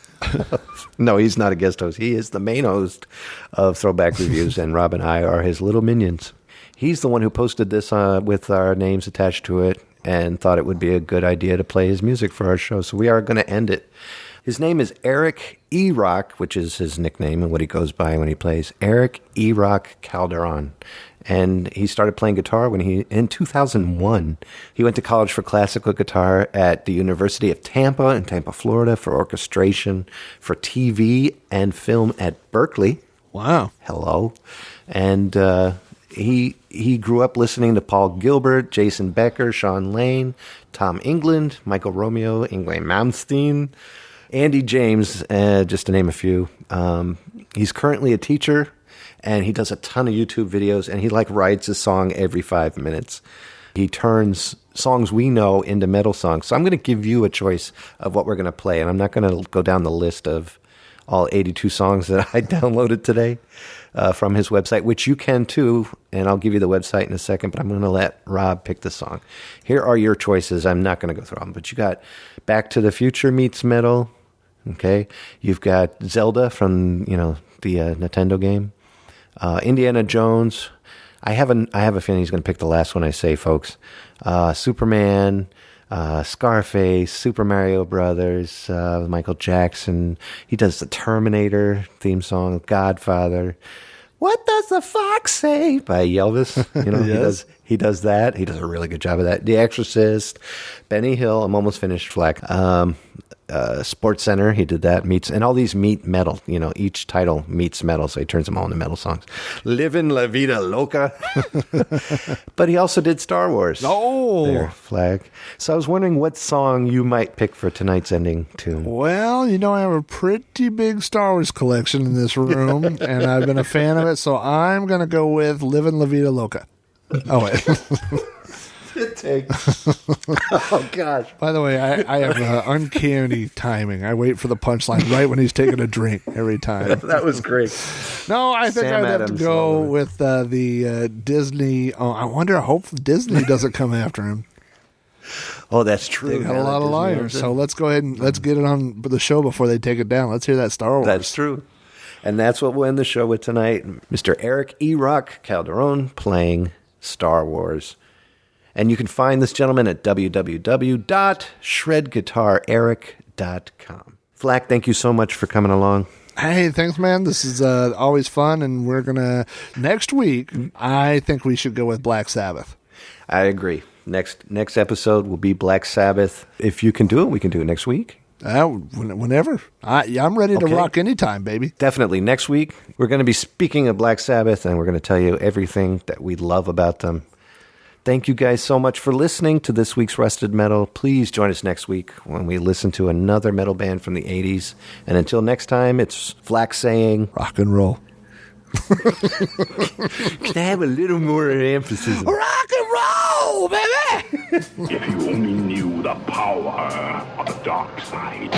Speaker 1: No, he's not a guest host. He is the main host of Throwback Reviews, and Rob and I are his little minions. He's the one who posted this with our names attached to it and thought it would be a good idea to play his music for our show. So we are going to end it. His name is Eric E-Rock, which is his nickname and what he goes by when he plays. Eric E-Rock Calderon. And he started playing guitar in 2001. He went to college for classical guitar at the University of Tampa in Tampa, Florida, for orchestration, for TV and film at Berkeley.
Speaker 2: Wow.
Speaker 1: Hello. And he grew up listening to Paul Gilbert, Jason Becker, Sean Lane, Tom England, Michael Romeo, Ingwe Malmsteen, Andy James, just to name a few. He's currently a teacher and he does a ton of YouTube videos, and he like writes a song every 5 minutes. He turns songs we know into metal songs. So I'm going to give you a choice of what we're going to play, and I'm not going to go down the list of all 82 songs that I downloaded today from his website, which you can too, and I'll give you the website in a second, but I'm going to let Rob pick the song. Here are your choices. I'm not going to go through them, but you got Back to the Future meets metal, okay? You've got Zelda from, the Nintendo game. Indiana Jones. I have a feeling he's going to pick the last one I say, folks. Superman, Scarface, Super Mario Brothers, Michael Jackson. He does the Terminator theme song, Godfather. What Does the Fox Say? By Elvis.
Speaker 2: Yes.
Speaker 1: He does that. He does a really good job of that. The Exorcist, Benny Hill. I'm almost finished, Flack. Sports Center, he did that. And all these meet metal. Each title meets metal, so he turns them all into metal songs. Livin' La Vida Loca. But he also did Star Wars.
Speaker 2: Oh!
Speaker 1: There, Flag. So I was wondering what song you might pick for tonight's ending tune.
Speaker 2: Well, I have a pretty big Star Wars collection in this room, and I've been a fan of it, so I'm going to go with Livin' La Vida Loca. Oh, wait.
Speaker 1: Oh, gosh.
Speaker 2: By the way, I have uncanny timing. I wait for the punchline right when he's taking a drink every time.
Speaker 1: That was great.
Speaker 2: No, I think
Speaker 1: Sam
Speaker 2: I'd have
Speaker 1: Adams
Speaker 2: to go
Speaker 1: all over.
Speaker 2: with the Disney. Oh, I hope Disney doesn't come after him.
Speaker 1: Oh, that's true.
Speaker 2: They got a lot of liars. So let's go ahead and let's get it on the show before they take it down. Let's hear that Star Wars.
Speaker 1: That's true. And that's what we'll end the show with tonight. Mr. Eric E. Rock Calderon playing Star Wars. And you can find this gentleman at www.shredguitareric.com. Flack, thank you so much for coming along.
Speaker 2: Hey, thanks, man. This is always fun, and we're going to, next week, I think we should go with Black Sabbath.
Speaker 1: I agree. Next episode will be Black Sabbath. If you can do it, we can do it next week.
Speaker 2: Whenever. I'm ready to
Speaker 1: Okay.
Speaker 2: rock anytime, baby.
Speaker 1: Definitely. Next week, we're going to be speaking of Black Sabbath, and we're going to tell you everything that we love about them. Thank you guys so much for listening to this week's Rusted Metal. Please join us next week when we listen to another metal band from the 80s. And until next time, it's Flack saying,
Speaker 2: Rock and roll.
Speaker 1: can I have a little more emphasis?
Speaker 2: Rock and roll, baby!
Speaker 5: If you only knew the power of the dark side.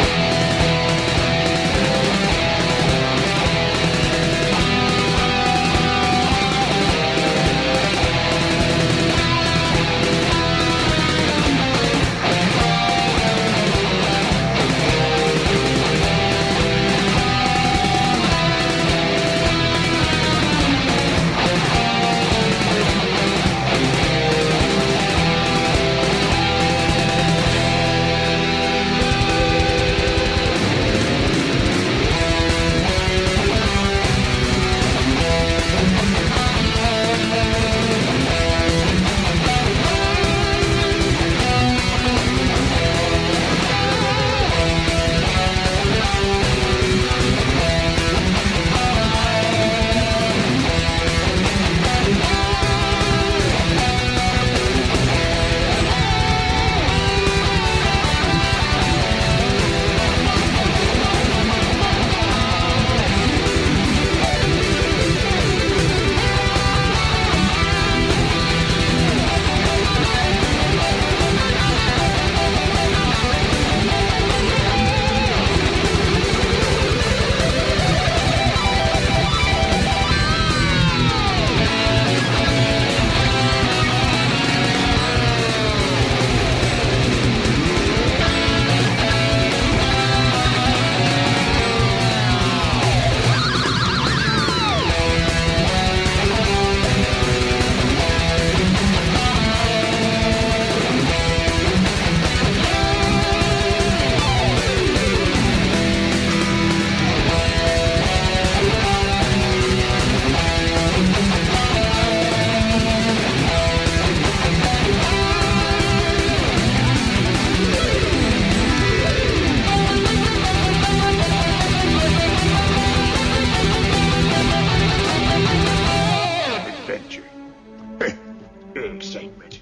Speaker 5: Excitement.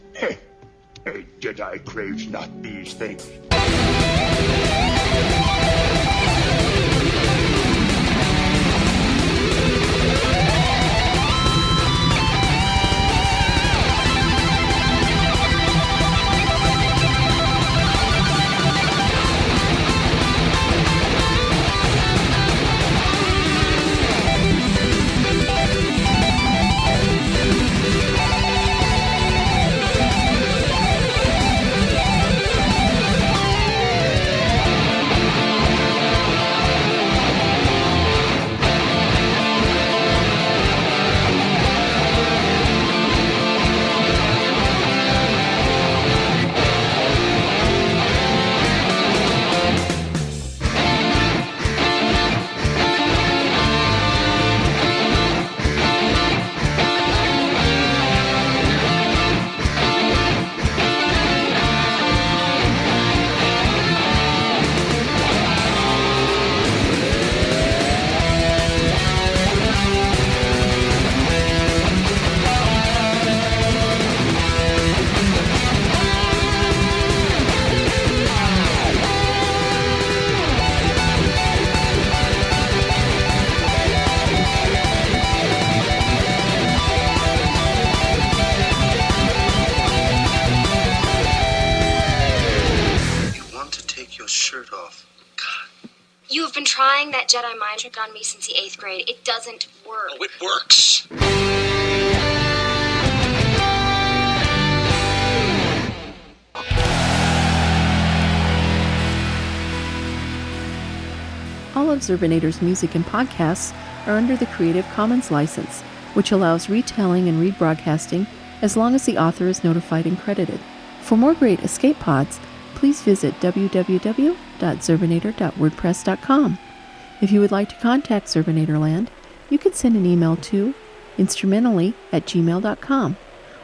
Speaker 5: Jedi craves not these things.
Speaker 6: You have been trying that Jedi mind trick on me since the 8th grade. It doesn't work.
Speaker 7: Oh, it works.
Speaker 8: All of Zerbinator's music and podcasts are under the Creative Commons license, which allows retelling and rebroadcasting as long as the author is notified and credited. For more great escape pods, please visit www.zerbinator.wordpress.com. If you would like to contact Zerbinatorland, you can send an email to instrumentally@gmail.com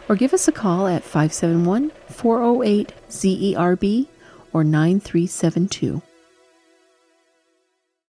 Speaker 8: or give us a call at 571-408-ZERB or 9372.